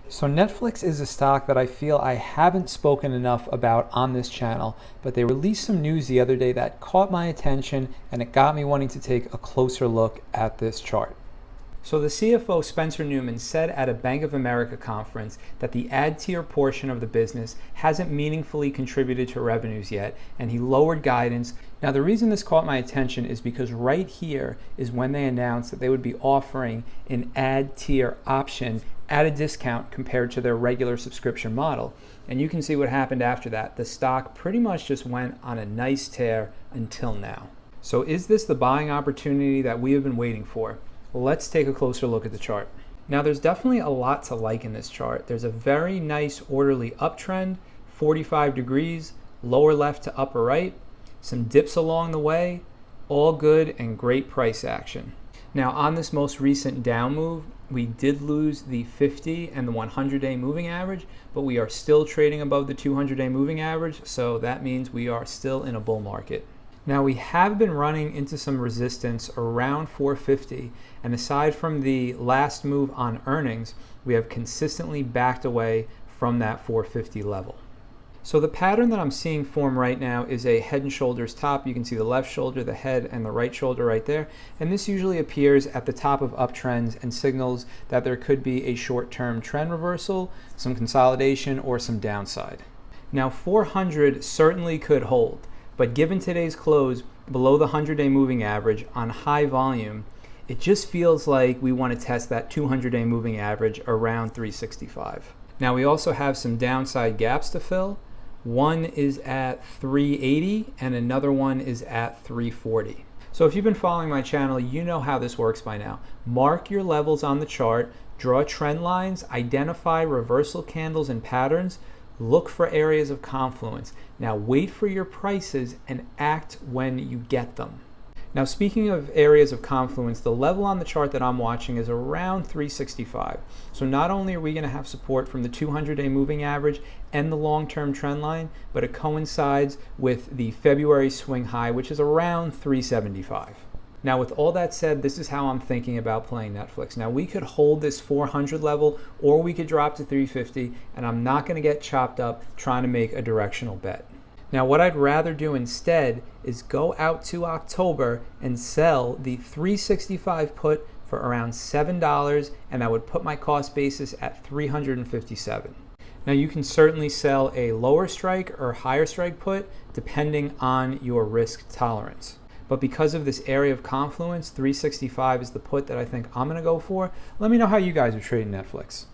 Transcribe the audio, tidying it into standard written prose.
So Netflix is a stock that I feel I haven't spoken enough about on this channel, but they released some news the other day that caught my attention and it got me wanting to take a closer look at this chart. So the CFO, Spencer Newman, said at a Bank of America conference that the ad tier portion of the business hasn't meaningfully contributed to revenues yet, and he lowered guidance. Now the reason this caught my attention is because right here is when they announced that they would be offering an ad tier option at a discount compared to their regular subscription model. And you can see what happened after that. The stock pretty much just went on a nice tear until now. So is this the buying opportunity that we have been waiting for? Let's take a closer look at the chart. Now there's definitely a lot to like in this chart. There's a very nice orderly uptrend, 45 degrees, lower left to upper right, some dips along the way, all good and great price action. Now on this most recent down move, we did lose the 50 and the 100-day moving average, but we are still trading above the 200-day moving average, so that means we are still in a bull market. Now we have been running into some resistance around 450, and aside from the last move on earnings, we have consistently backed away from that 450 level. So the pattern that I'm seeing form right now is a head and shoulders top. You can see the left shoulder, the head, and the right shoulder right there. And this usually appears at the top of uptrends and signals that there could be a short-term trend reversal, some consolidation, or some downside. Now 400 certainly could hold, but given today's close below the 100-day moving average on high volume, it just feels like we want to test that 200-day moving average around 365. Now we also have some downside gaps to fill. One is at 380 and another one is at 340. So if you've been following my channel, you know how this works by now. Mark your levels on the chart, draw trend lines, identify reversal candles and patterns, look for areas of confluence. Now wait for your prices and act when you get them. Now speaking of areas of confluence, the level on the chart that I'm watching is around 365. So not only are we going to have support from the 200-day moving average and the long-term trend line, but it coincides with the February swing high, which is around 375. Now with all that said, this is how I'm thinking about playing Netflix. Now we could hold this 400 level or we could drop to 350, and I'm not going to get chopped up trying to make a directional bet. Now what I'd rather do instead is go out to October and sell the 365 put for around $7, and that would put my cost basis at 357. Now you can certainly sell a lower strike or higher strike put depending on your risk tolerance. But because of this area of confluence, 365 is the put that I think I'm going to go for. Let me know how you guys are trading Netflix.